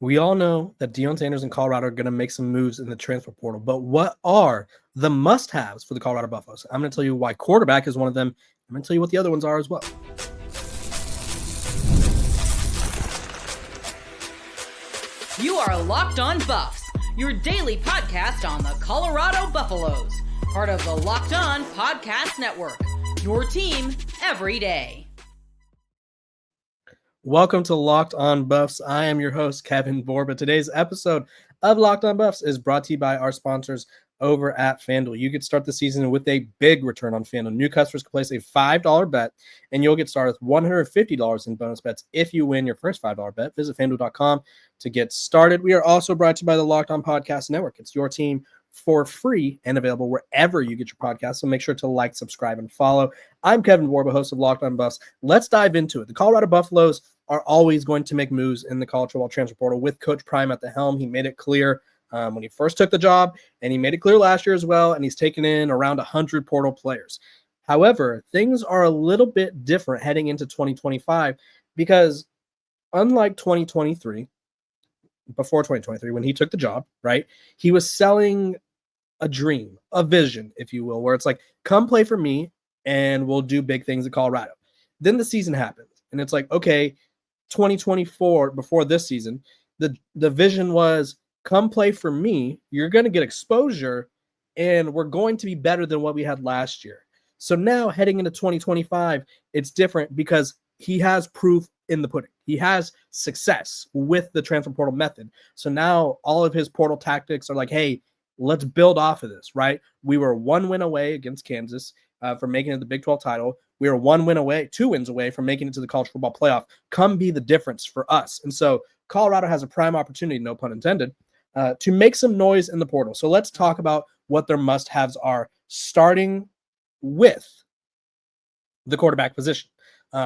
We all know that Deion Sanders and Colorado are going to make some moves in the transfer portal, but what are the must-haves for the Colorado Buffaloes? I'm going to tell you why quarterback is one of them. I'm going to tell you what the other ones are as well. You are Locked On Buffs, your daily podcast on the Colorado Buffaloes, part of the Locked On Podcast Network, your team every day. Welcome to Locked On Buffs. I am your host, Kevin Borba. Today's episode of Locked On Buffs is brought to you by our sponsors over at FanDuel. You could start the season with a big return on FanDuel. New customers can place a $5 bet, and you'll get started with $150 in bonus bets if you win your first $5 bet. Visit FanDuel.com to get started. We are also brought to you by the Locked On Podcast Network. It's your team for free and available wherever you get your podcasts. So make sure to like, subscribe, and follow. I'm Kevin Borba, host of Locked On Buffs. Let's dive into it. The Colorado Buffaloes are always going to make moves in the college football transfer portal with Coach Prime at the helm. He made it clear when he first took the job, and he made it clear last year as well, and he's taken in around 100 portal players. However, things are a little bit different heading into 2025 because unlike 2023, before 2023, when he took the job, right, he was selling a dream, a vision, if you will, where it's like, come play for me and we'll do big things in Colorado. Then the season happened, and it's like, okay, 2024, before this season, the vision was, come play for me, you're going to get exposure, and we're going to be better than what we had last year. So now heading into 2025, it's different because he has proof in the pudding. He has success with the transfer portal method. So now all of his portal tactics are like, hey, let's build off of this, right? We were 1 win away against Kansas from making it the Big 12 title. We were 2 wins away from making it to the college football playoff. Come be the difference for us. And so Colorado has a prime opportunity, no pun intended, to make some noise in the portal. So let's talk about what their must-haves are, starting with the quarterback position.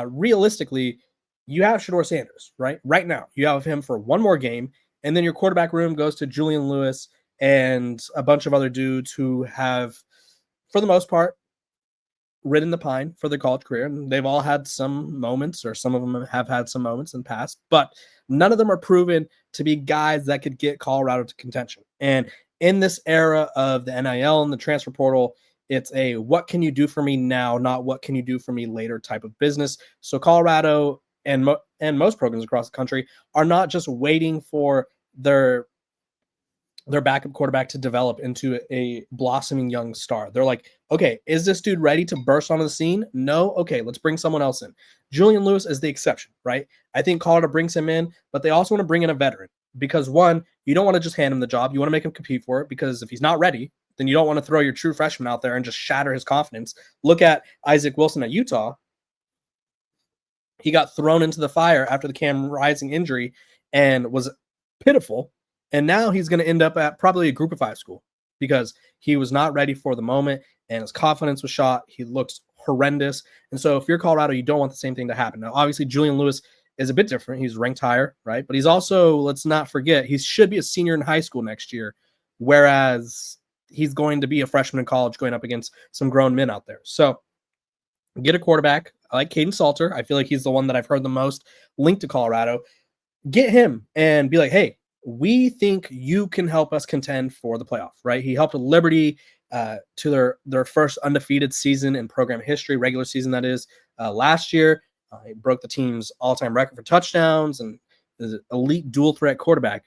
Realistically, you have Shedeur Sanders, right? Right now, you have him for one more game, and then your quarterback room goes to Julian Lewis and a bunch of other dudes who have, for the most part, ridden the pine for their college career, and they've all had some moments, or some of them have had some moments in the past, but none of them are proven to be guys that could get Colorado to contention. And in this era of the NIL and the transfer portal, it's a what can you do for me now, not what can you do for me later type of business. So Colorado and most programs across the country are not just waiting for their backup quarterback to develop into a blossoming young star. They're like, okay, is this dude ready to burst onto the scene? No? Okay, let's bring someone else in. Julian Lewis is the exception, right? I think Colorado brings him in, but they also want to bring in a veteran because, one, you don't want to just hand him the job. You want to make him compete for it because if he's not ready, then you don't want to throw your true freshman out there and just shatter his confidence. Look at Isaac Wilson at Utah. He got thrown into the fire after the Cam Rising injury and was pitiful. And now he's going to end up at probably a group of 5 school because he was not ready for the moment and his confidence was shot. He looks horrendous. And so if you're Colorado, you don't want the same thing to happen. Now, obviously, Julian Lewis is a bit different. He's ranked higher, right? But he's also, let's not forget, he should be a senior in high school next year, whereas he's going to be a freshman in college going up against some grown men out there. So get a quarterback. I like Caden Salter. I feel like he's the one that I've heard the most linked to Colorado. Get him and be like, hey, we think you can help us contend for the playoff, right? He helped Liberty to their first undefeated season in program history, regular season that is, last year. He broke the team's all-time record for touchdowns and is an elite dual threat quarterback.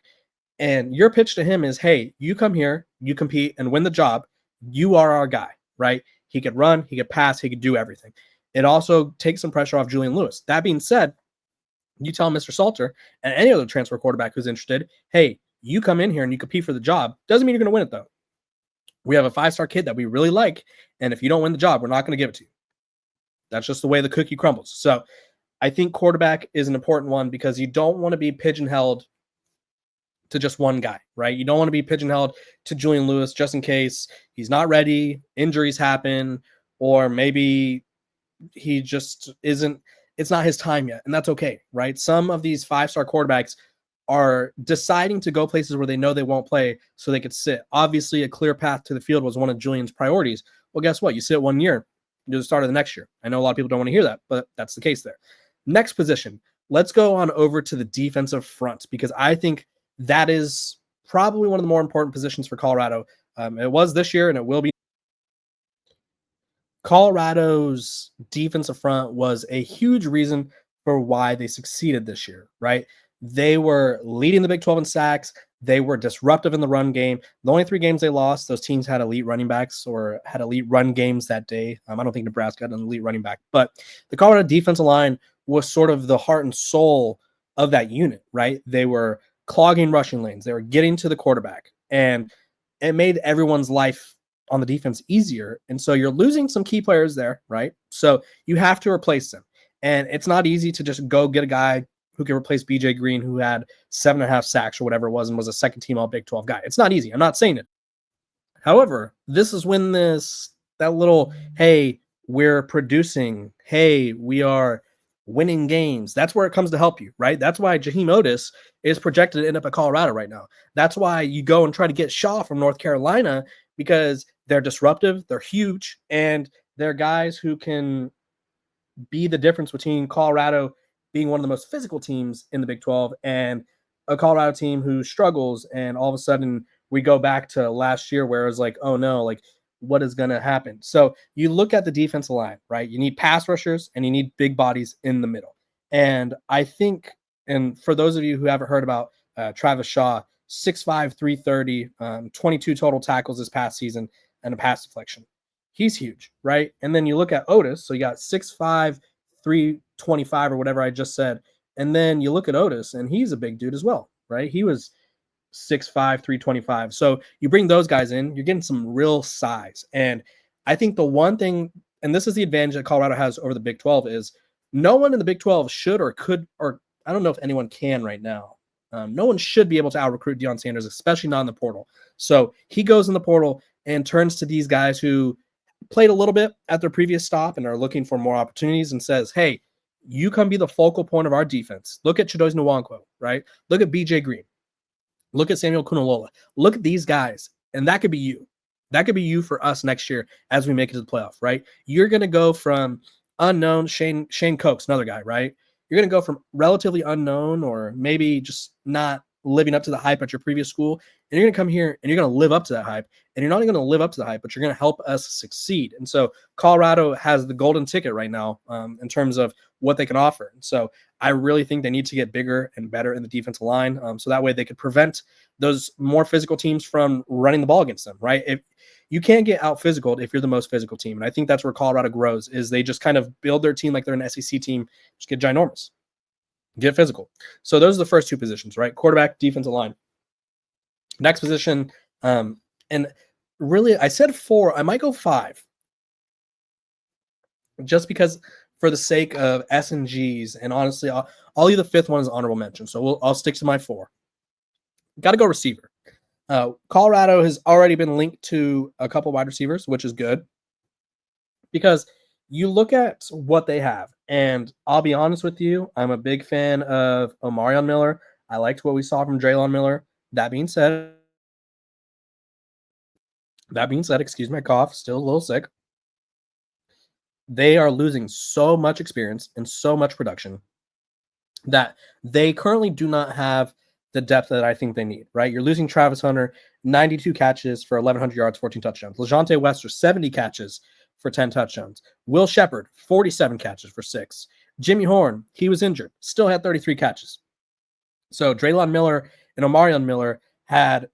And your pitch to him is, hey, you come here, you compete and win the job. You are our guy, right? He could run, he could pass, he could do everything. It also takes some pressure off Julian Lewis. That being said, you tell Mr. Salter and any other transfer quarterback who's interested, hey, you come in here and you compete for the job. Doesn't mean you're going to win it, though. We have a 5-star kid that we really like, and if you don't win the job, we're not going to give it to you. That's just the way the cookie crumbles. So I think quarterback is an important one because you don't want to be pigeonholed to just one guy, right? You don't want to be pigeonholed to Julian Lewis just in case he's not ready, injuries happen, or maybe he just isn't. It's not his time yet, and that's okay, right? Some of these 5-star quarterbacks are deciding to go places where they know they won't play so they could sit. Obviously, a clear path to the field was one of Julian's priorities. Well, guess what? You sit 1 year, you do the start of the next year. I know a lot of people don't want to hear that, but that's the case there. Next position, let's go on over to the defensive front because I think that is probably one of the more important positions for Colorado. It was this year, and it will be. Colorado's defensive front was a huge reason for why they succeeded this year, right? They were leading the Big 12 in sacks. They were disruptive in the run game. The only 3 games they lost, those teams had elite running backs or had elite run games that day. I don't think Nebraska had an elite running back, but the Colorado defensive line was sort of the heart and soul of that unit, right? They were clogging rushing lanes. They were getting to the quarterback, and it made everyone's life on the defense easier. And so you're losing some key players there, right? So you have to replace them. And it's not easy to just go get a guy who can replace BJ Green, who had 7.5 sacks or whatever it was and was a second team all Big 12 guy. It's not easy. I'm not saying it. However, this is when that little, hey, we're producing, hey, we are winning games. That's where it comes to help you, right? That's why Jaheim Otis is projected to end up at Colorado right now. That's why you go and try to get Shaw from North Carolina, because they're disruptive, they're huge, and they're guys who can be the difference between Colorado being one of the most physical teams in the Big 12 and a Colorado team who struggles. And all of a sudden we go back to last year where it was like, oh no, like what is going to happen? So you look at the defensive line, right? You need pass rushers and you need big bodies in the middle. And I think, and for those of you who haven't heard about Travis Shaw, 6'5", 330, 22 total tackles this past season and a pass deflection. He's huge, right? And then you look at Otis, so you got 6'5", 325 or whatever I just said. And then you look at Otis, and he's a big dude as well, right? He was 6'5", 325. So you bring those guys in, you're getting some real size. And I think the one thing, and this is the advantage that Colorado has over the Big 12, is no one in the Big 12 should or could, or I don't know if anyone can right now. No one should be able to out-recruit Deion Sanders, especially not in the portal. So he goes in the portal and turns to these guys who played a little bit at their previous stop and are looking for more opportunities and says, hey, you come be the focal point of our defense. Look at Chidozie Nwankwo, right? Look at BJ Green. Look at Samuel Kunalola. Look at these guys. And that could be you. That could be you for us next year as we make it to the playoff, right? You're going to go from unknown, Shane Cokes, another guy, right? You're going to go from relatively unknown or maybe just not living up to the hype at your previous school, and you're going to come here and you're going to live up to that hype. And you're not only going to live up to the hype, but you're going to help us succeed. And so Colorado has the golden ticket right now in terms of what they can offer. And so I really think they need to get bigger and better in the defensive line, so that way they could prevent those more physical teams from running the ball against them, right? If you can't get out physical if you're the most physical team. And I think that's where Colorado grows, is they just kind of build their team like they're an SEC team, just get ginormous, get physical. So those are the first 2 positions, right? Quarterback, defensive line. Next position, and really I said 4, I might go 5. Just because for the sake of S and G's, and honestly, I'll leave the 5th one as honorable mention. So I'll stick to my 4. Got to go receiver. Colorado has already been linked to a couple wide receivers, which is good because you look at what they have. And I'll be honest with you, I'm a big fan of Omarion Miller. I liked what we saw from Draylon Miller. That being said, excuse my cough, still a little sick. They are losing so much experience and so much production that they currently do not have the depth that I think they need, right? You're losing Travis Hunter, 92 catches for 1,100 yards, 14 touchdowns. LeJonte Wester, 70 catches for 10 touchdowns. Will Shepherd, 47 catches for 6. Jimmy Horn, he was injured, still had 33 catches. So Draylon Miller and Omarion Miller had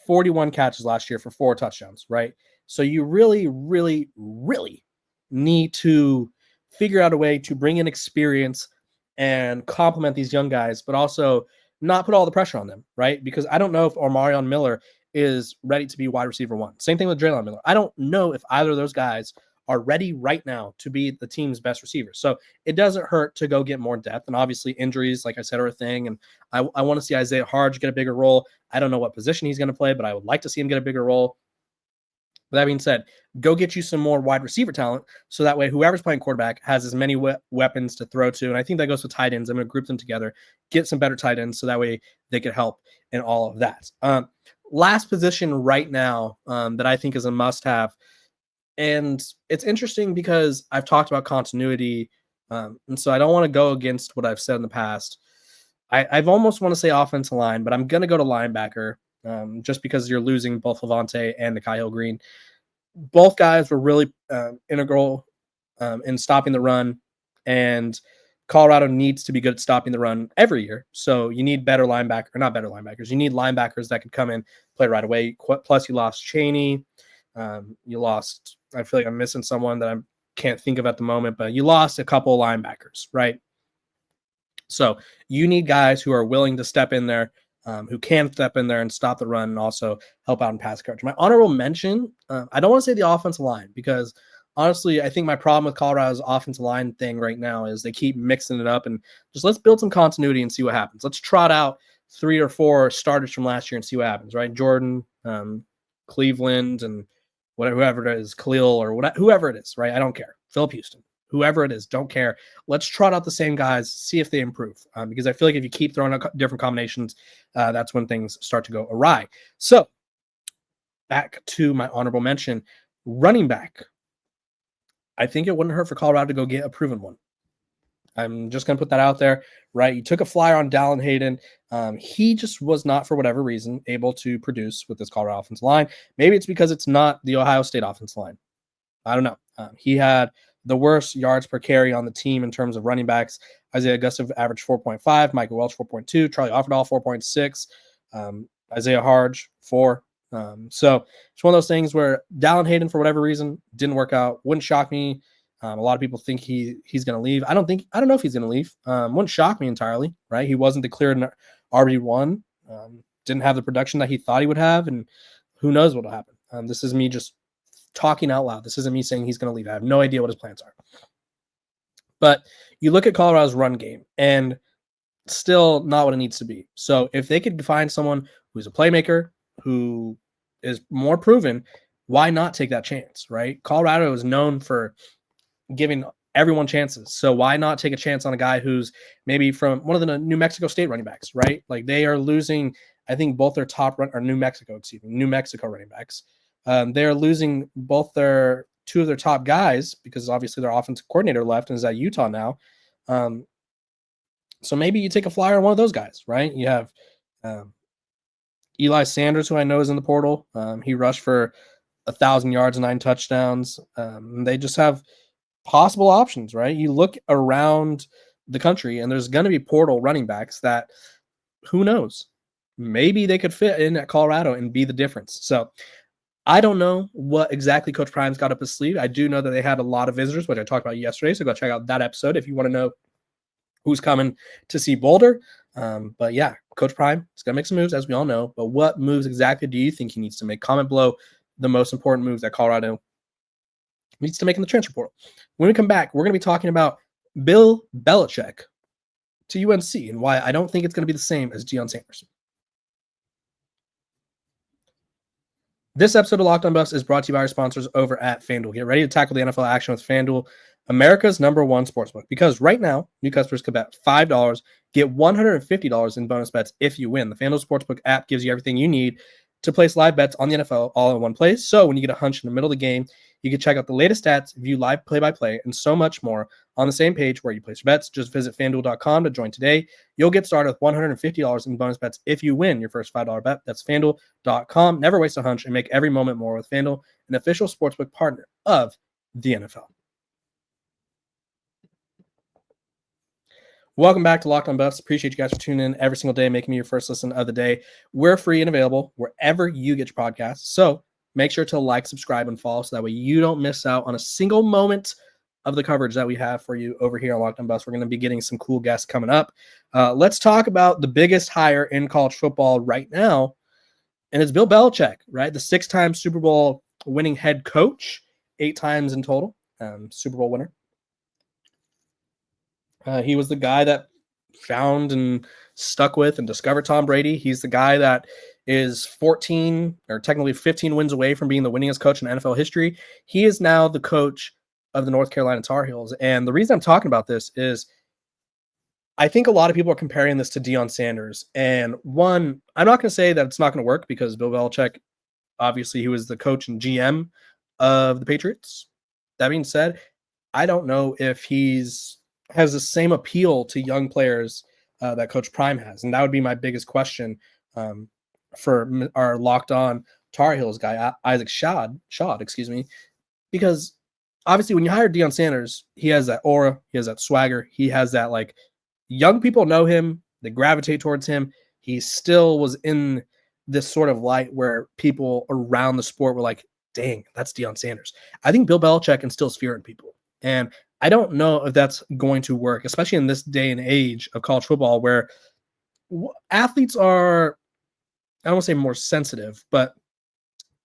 41 catches last year for 4 touchdowns, right? So you really, really, really need to figure out a way to bring in experience and complement these young guys, but also not put all the pressure on them, right? Because I don't know if Omarion Miller is ready to be wide receiver 1. Same thing with Draylon Miller. I don't know if either of those guys are ready right now to be the team's best receivers. So it doesn't hurt to go get more depth. And obviously injuries, like I said, are a thing. And I want to see Isaiah Harge get a bigger role. I don't know what position he's going to play, but I would like to see him get a bigger role. With that being said, go get you some more wide receiver talent so that way whoever's playing quarterback has as many weapons to throw to. And I think that goes with tight ends. I'm going to group them together, get some better tight ends so that way they could help in all of that. Last position right now that I think is a must-have, and it's interesting because I've talked about continuity, and so I don't want to go against what I've said in the past. I've almost want to say offensive line, but I'm going to go to linebacker just because you're losing both Levante and Nikhil Green. Both guys were really integral in stopping the run, and Colorado needs to be good at stopping the run every year. So you need better linebacker, or not better linebackers. You need linebackers that can come in, play right away. Plus, you lost Chaney. You lost, I feel like I'm missing someone that I can't think of at the moment, but you lost a couple of linebackers, right? So you need guys who are willing to step in there, who can step in there and stop the run and also help out in pass coverage. My honorable mention, I don't want to say the offensive line because honestly, I think my problem with Colorado's offensive line thing right now is they keep mixing it up and just let's build some continuity and see what happens. Let's trot out 3 or 4 starters from last year and see what happens, right? Jordan, Cleveland, and whoever it is, Khalil or whoever it is, right? I don't care. Philip Houston. Whoever it is, don't care. Let's trot out the same guys, see if they improve. Because I feel like if you keep throwing out different combinations, that's when things start to go awry. So, back to my honorable mention, running back. I think it wouldn't hurt for Colorado to go get a proven one. I'm just going to put that out there, right? You took a flyer on Dallin Hayden. He just was not, for whatever reason, able to produce with this Colorado offensive line. Maybe it's because it's not the Ohio State offensive line. I don't know. He had the worst yards per carry on the team in terms of running backs. Isaiah Augusta averaged 4.5, Michael Welch 4.2, Charlie Offerdahl 4.6, Isaiah Harge 4. So it's one of those things where Dallin Hayden, for whatever reason, didn't work out. Wouldn't shock me. A lot of people think he's going to leave. I don't know if he's going to leave. Wouldn't shock me entirely, right? He wasn't declared an RB1. Didn't have the production that he thought he would have, and who knows what will happen. This is me just talking out loud. This isn't me saying he's going to leave. I have no idea what his plans are. But you look at Colorado's run game, and still not what it needs to be. So if they could find someone who's a playmaker, who is more proven, why not take that chance, right? Colorado is known for giving everyone chances. So why not take a chance on a guy who's maybe from one of the New Mexico State running backs, right? Like they are losing, I think both their top New Mexico running backs. They're losing both two of their top guys because obviously their offensive coordinator left and is at Utah now. So maybe you take a flyer on one of those guys, right? You have Eli Sanders, who I know is in the portal. He rushed for 1,000 yards and 9 touchdowns. They just have possible options, right? You look around the country and there's going to be portal running backs that, who knows, maybe they could fit in at Colorado and be the difference. So I don't know what exactly Coach Prime's got up his sleeve. I do know that they had a lot of visitors, which I talked about yesterday. So go check out that episode if you want to know who's coming to see Boulder. But yeah, Coach Prime is going to make some moves, as we all know. But what moves exactly do you think he needs to make? Comment below the most important moves that Colorado needs to make in the transfer portal. When we come back, we're going to be talking about Bill Belichick to UNC and why I don't think it's going to be the same as Deion Sanders. This episode of Locked On Buffs is brought to you by our sponsors over at FanDuel. Get ready to tackle the NFL action with FanDuel, America's #1 sportsbook. Because right now, new customers can bet $5, get $150 in bonus bets if you win. The FanDuel Sportsbook app gives you everything you need to place live bets on the NFL all in one place. So when you get a hunch in the middle of the game, you can check out the latest stats, view live play-by-play, and so much more on the same page where you place your bets. Just visit FanDuel.com to join today. You'll get started with $150 in bonus bets if you win your first $5 bet. That's FanDuel.com. Never waste a hunch and make every moment more with FanDuel, an official sportsbook partner of the NFL. Welcome back to Locked On Buffs. Appreciate you guys for tuning in every single day, making me your first listen of the day. We're free and available wherever you get your podcasts. So make sure to like, subscribe, and follow so that way you don't miss out on a single moment of the coverage that we have for you over here on Locked On Buffs. We're going to be getting some cool guests coming up. Let's talk about the biggest hire in college football right now, and it's Bill Belichick, right? The 6-time Super Bowl winning head coach, 8 times in total, Super Bowl winner. He was the guy that found and stuck with and discovered Tom Brady. He's the guy that is 14 or technically 15 wins away from being the winningest coach in NFL history. He is now the coach of the North Carolina Tar Heels. And the reason I'm talking about this is I think a lot of people are comparing this to Deion Sanders. And one, I'm not going to say that it's not going to work because Bill Belichick, obviously he was the coach and GM of the Patriots. That being said, I don't know if has the same appeal to young players that Coach Prime has, and that would be my biggest question for our locked on Tar Heels guy, Isaac Shad, because obviously when you hire Deion Sanders, he has that aura, he has that swagger, he has that like young people know him, they gravitate towards him. He still was in this sort of light where people around the sport were like, dang, that's Deion Sanders. I think Bill Belichick instills fear in people. And I don't know if that's going to work, especially in this day and age of college football where athletes are, I don't want to say more sensitive, but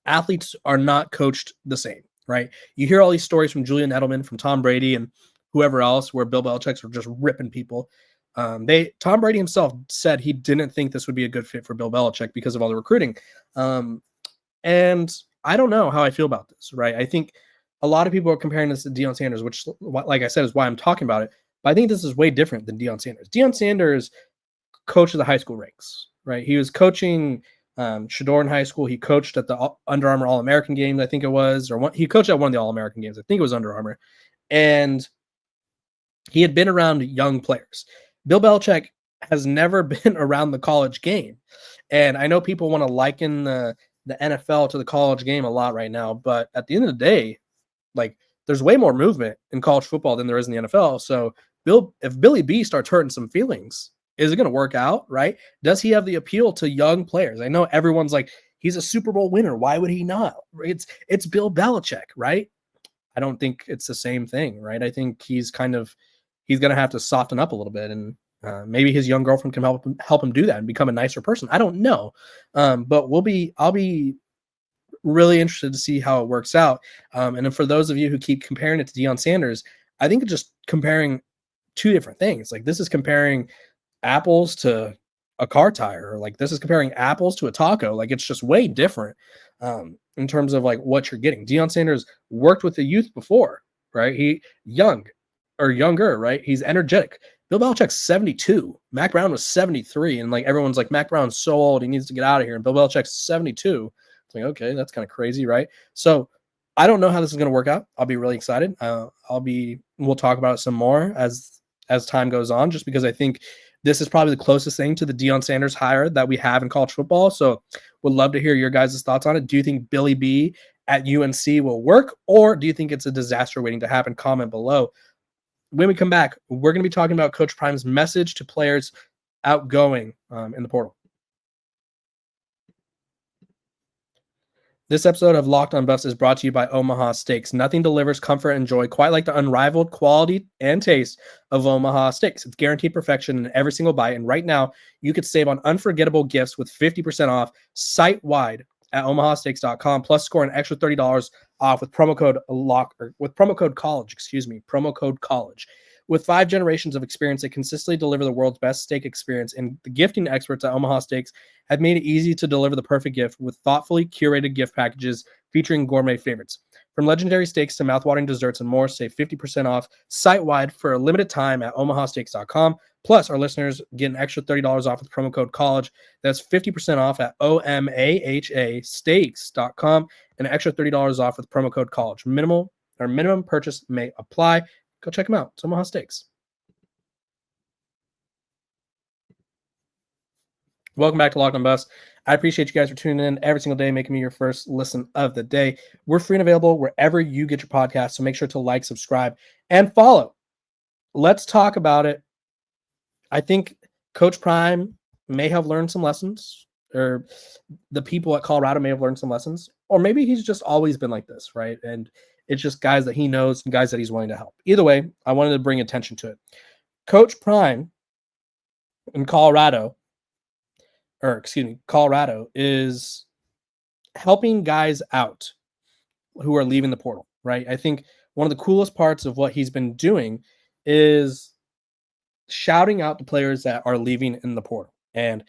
athletes are not coached the same, right? You hear all these stories from Julian Edelman, from Tom Brady, and whoever else, where Bill Belichick's were just ripping people. Tom Brady himself said he didn't think this would be a good fit for Bill Belichick because of all the recruiting. And I don't know how I feel about this, right? I think a lot of people are comparing this to Deion Sanders, which, like I said, is why I'm talking about it. But I think this is way different than Deion Sanders. Deion Sanders coached the high school ranks, right? He was coaching Shador in high school. He coached at the Under Armour All-American games, I think it was, he coached at one of the All-American games. I think it was Under Armour. And he had been around young players. Bill Belichick has never been around the college game. And I know people want to liken the NFL to the college game a lot right now, but at the end of the day, like there's way more movement in college football than there is in the NFL. So if Billy B starts hurting some feelings, is it going to work out, right? Does he have the appeal to young players? I know everyone's like, he's a Super Bowl winner. Why would he not? It's Bill Belichick, right? I don't think it's the same thing, right? I think he's going to have to soften up a little bit, and maybe his young girlfriend can help him do that and become a nicer person. I don't know, but I'll be really interested to see how it works out. And then for those of you who keep comparing it to Deion Sanders, I think it's just comparing two different things. Like this is comparing apples to a car tire, or like this is comparing apples to a taco. Like it's just way different in terms of like what you're getting. Deion Sanders worked with the youth before, right? He younger, right? He's energetic. Bill Belichick's 72. Mac Brown was 73. And like everyone's like, Mac Brown's so old, he needs to get out of here. And Bill Belichick's 72. It's like, okay, that's kind of crazy, right? So I don't know how this is going to work out. I'll be really excited. We'll talk about it some more as time goes on, just because I think this is probably the closest thing to the Deion Sanders hire that we have in college football. So would love to hear your guys' thoughts on it. Do you think Billy B at UNC will work, or do you think it's a disaster waiting to happen? Comment below. When we come back, we're going to be talking about Coach Prime's message to players outgoing in the portal. This episode of Locked on Buffs is brought to you by Omaha Steaks. Nothing delivers comfort and joy quite like the unrivaled quality and taste of Omaha Steaks. It's guaranteed perfection in every single bite, and right now you could save on unforgettable gifts with 50% off site-wide at omahasteaks.com, plus score an extra $30 off with promo code college. With 5 generations of experience, they consistently deliver the world's best steak experience, and the gifting experts at Omaha Steaks have made it easy to deliver the perfect gift with thoughtfully curated gift packages featuring gourmet favorites. From legendary steaks to mouthwatering desserts and more, save 50% off site-wide for a limited time at omahasteaks.com. Plus, our listeners get an extra $30 off with promo code college. That's 50% off at omahasteaks.com and an extra $30 off with promo code college. Minimum purchase may apply. Go check them out. It's Omaha Steaks. Welcome back to Locked on Buffs. I appreciate you guys for tuning in every single day, making me your first listen of the day. We're free and available wherever you get your podcast, so make sure to like, subscribe, and follow. Let's talk about it. I think Coach Prime may have learned some lessons, or the people at Colorado may have learned some lessons, or maybe he's just always been like this, right? And it's just guys that he knows and guys that he's willing to help. Either way, I wanted to bring attention to it. Coach Prime in Colorado is helping guys out who are leaving the portal, right? I think one of the coolest parts of what he's been doing is shouting out the players that are leaving in the portal. And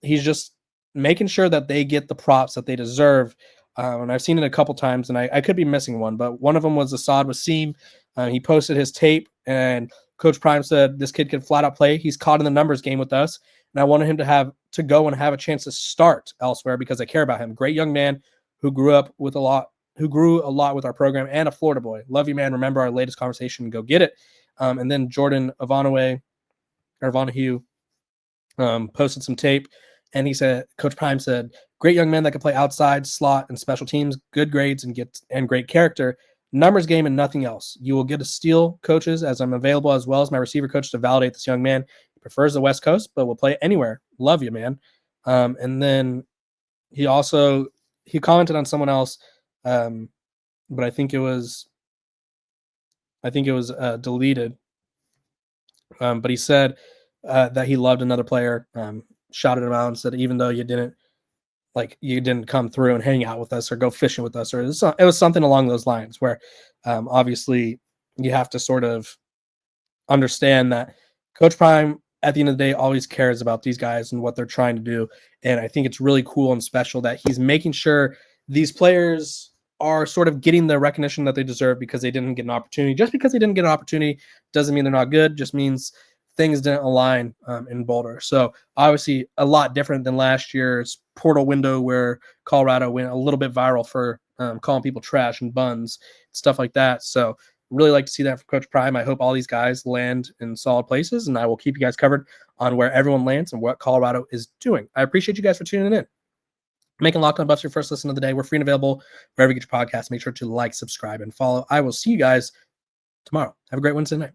he's just making sure that they get the props that they deserve. And I've seen it a couple times, and I could be missing one, but one of them was Assad Wasim. He posted his tape, and Coach Prime said, this kid can flat out play. He's caught in the numbers game with us, and I wanted him to go and have a chance to start elsewhere because I care about him. Great young man who grew a lot with our program, and a Florida boy. Love you, man. Remember our latest conversation. Go get it. And then Jordan Ivanove Vonahue posted some tape, and he said, Coach Prime said, great young man that can play outside, slot, and special teams, good grades, and great character. Numbers game and nothing else. You will get a steal, coaches, as I'm available as well as my receiver coach to validate this young man. He prefers the West Coast, but will play anywhere. Love you, man. And then he commented on someone else, but I think it was deleted. But he said that he loved another player, shouted him out and said, even though you didn't come through and hang out with us or go fishing with us, or it was something along those lines where obviously you have to sort of understand that Coach Prime at the end of the day always cares about these guys and what they're trying to do. And I think it's really cool and special that he's making sure these players are sort of getting the recognition that they deserve because they didn't get an opportunity. Just because they didn't get an opportunity doesn't mean they're not good, just means things didn't align in Boulder. So obviously a lot different than last year's portal window where Colorado went a little bit viral for calling people trash and buns, stuff like that. So really like to see that from Coach Prime. I hope all these guys land in solid places, and I will keep you guys covered on where everyone lands and what Colorado is doing. I appreciate you guys for tuning in. Making Locked On Buffs your first listen of the day. We're free and available wherever you get your podcast. Make sure to like, subscribe, and follow. I will see you guys tomorrow. Have a great Wednesday night.